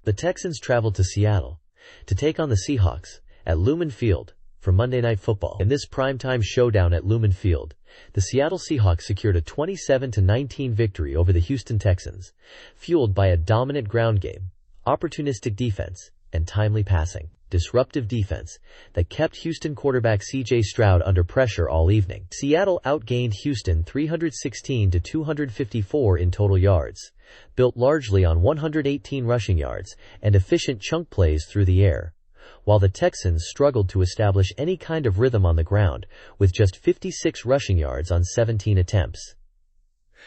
The Texans traveled to Seattle to take on the Seahawks at Lumen Field for Monday Night Football. In this primetime showdown at Lumen Field, the Seattle Seahawks secured a 27-19 victory over the Houston Texans, fueled by a dominant ground game, opportunistic defense, and timely passing. Disruptive defense that kept Houston quarterback C.J. Stroud under pressure all evening. Seattle outgained Houston 316-254 in total yards, built largely on 118 rushing yards and efficient chunk plays through the air, while the Texans struggled to establish any kind of rhythm on the ground with just 56 rushing yards on 17 attempts.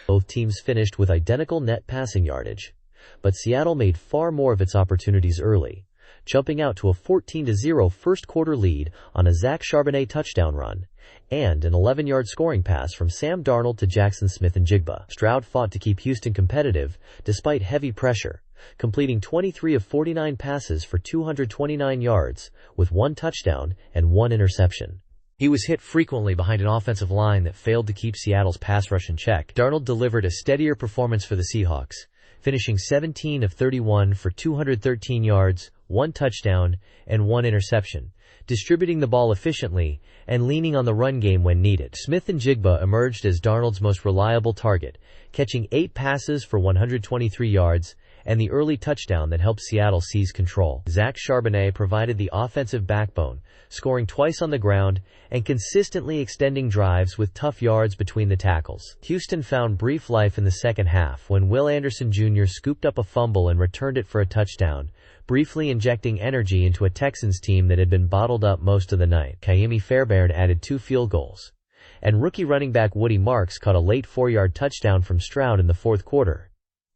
Both teams finished with identical net passing yardage, but Seattle made far more of its opportunities early, jumping out to a 14-0 first-quarter lead on a Zach Charbonnet touchdown run and an 11-yard scoring pass from Sam Darnold to Jackson Smith-Njigba. Stroud fought to keep Houston competitive despite heavy pressure, completing 23 of 49 passes for 229 yards with 1 touchdown and 1 interception. He was hit frequently behind an offensive line that failed to keep Seattle's pass rush in check. Darnold delivered a steadier performance for the Seahawks, finishing 17 of 31 for 213 yards, 1 touchdown, and 1 interception, distributing the ball efficiently and leaning on the run game when needed. Smith-Njigba emerged as Darnold's most reliable target, catching 8 passes for 123 yards and the early touchdown that helped Seattle seize control. Zach Charbonnet provided the offensive backbone, scoring twice on the ground and consistently extending drives with tough yards between the tackles. Houston found brief life in the second half when Will Anderson Jr. scooped up a fumble and returned it for a touchdown, briefly injecting energy into a Texans team that had been bottled up most of the night. Ka'imi Fairbairn added 2 field goals, and rookie running back Woody Marks caught a late 4-yard touchdown from Stroud in the fourth quarter.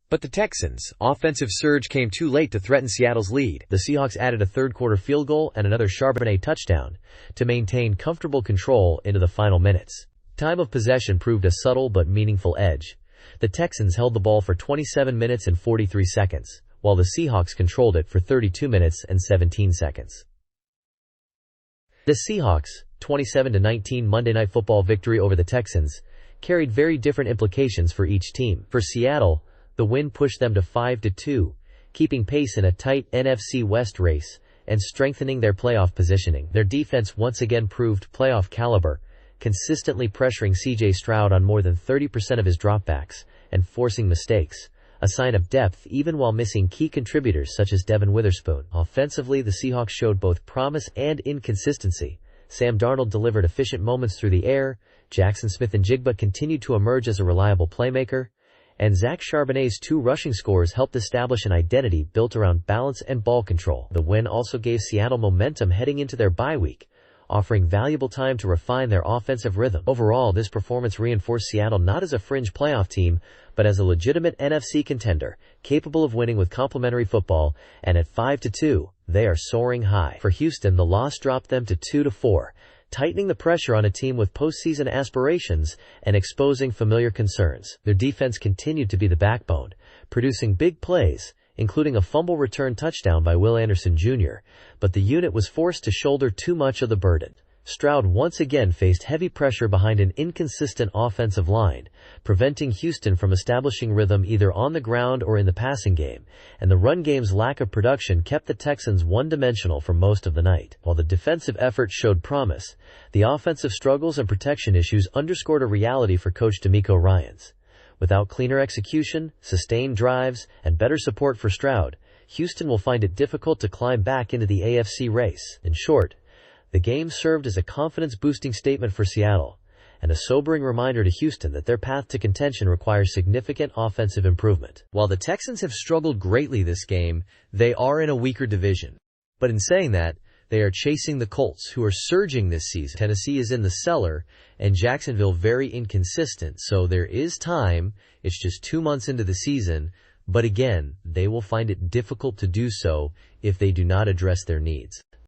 But the Texans' offensive surge came too late to threaten Seattle's lead. The Seahawks added a third-quarter field goal and another Charbonnet touchdown to maintain comfortable control into the final minutes. Time of possession proved a subtle but meaningful edge. The Texans held the ball for 27 minutes and 43 seconds, while the Seahawks controlled it for 32 minutes and 17 seconds. The Seahawks' 27-19 Monday Night Football victory over the Texans carried very different implications for each team. For Seattle, the win pushed them to 5-2, keeping pace in a tight NFC West race and strengthening their playoff positioning. Their defense once again proved playoff caliber, consistently pressuring C.J. Stroud on more than 30% of his dropbacks and forcing mistakes, a sign of depth even while missing key contributors such as Devin Witherspoon. Offensively, the Seahawks showed both promise and inconsistency. Sam Darnold delivered efficient moments through the air, Jackson Smith-Njigba continued to emerge as a reliable playmaker, and Zach Charbonnet's 2 rushing scores helped establish an identity built around balance and ball control. The win also gave Seattle momentum heading into their bye week, offering valuable time to refine their offensive rhythm. Overall, this performance reinforced Seattle not as a fringe playoff team, but as a legitimate NFC contender, capable of winning with complementary football, and at 5-2, they are soaring high. For Houston, the loss dropped them to 2-4, tightening the pressure on a team with postseason aspirations and exposing familiar concerns. Their defense continued to be the backbone, producing big plays, including a fumble return touchdown by Will Anderson Jr., but the unit was forced to shoulder too much of the burden. Stroud once again faced heavy pressure behind an inconsistent offensive line, preventing Houston from establishing rhythm either on the ground or in the passing game, and the run game's lack of production kept the Texans one-dimensional for most of the night. While the defensive effort showed promise, the offensive struggles and protection issues underscored a reality for coach DeMeco Ryans. Without cleaner execution, sustained drives, and better support for Stroud, Houston will find it difficult to climb back into the AFC race. In short, the game served as a confidence-boosting statement for Seattle, and a sobering reminder to Houston that their path to contention requires significant offensive improvement. While the Texans have struggled greatly this game, they are in a weaker division. But in saying that, they are chasing the Colts, who are surging this season. Tennessee is in the cellar, and Jacksonville very inconsistent, so there is time. It's just 2 months into the season, but again, they will find it difficult to do so if they do not address their needs.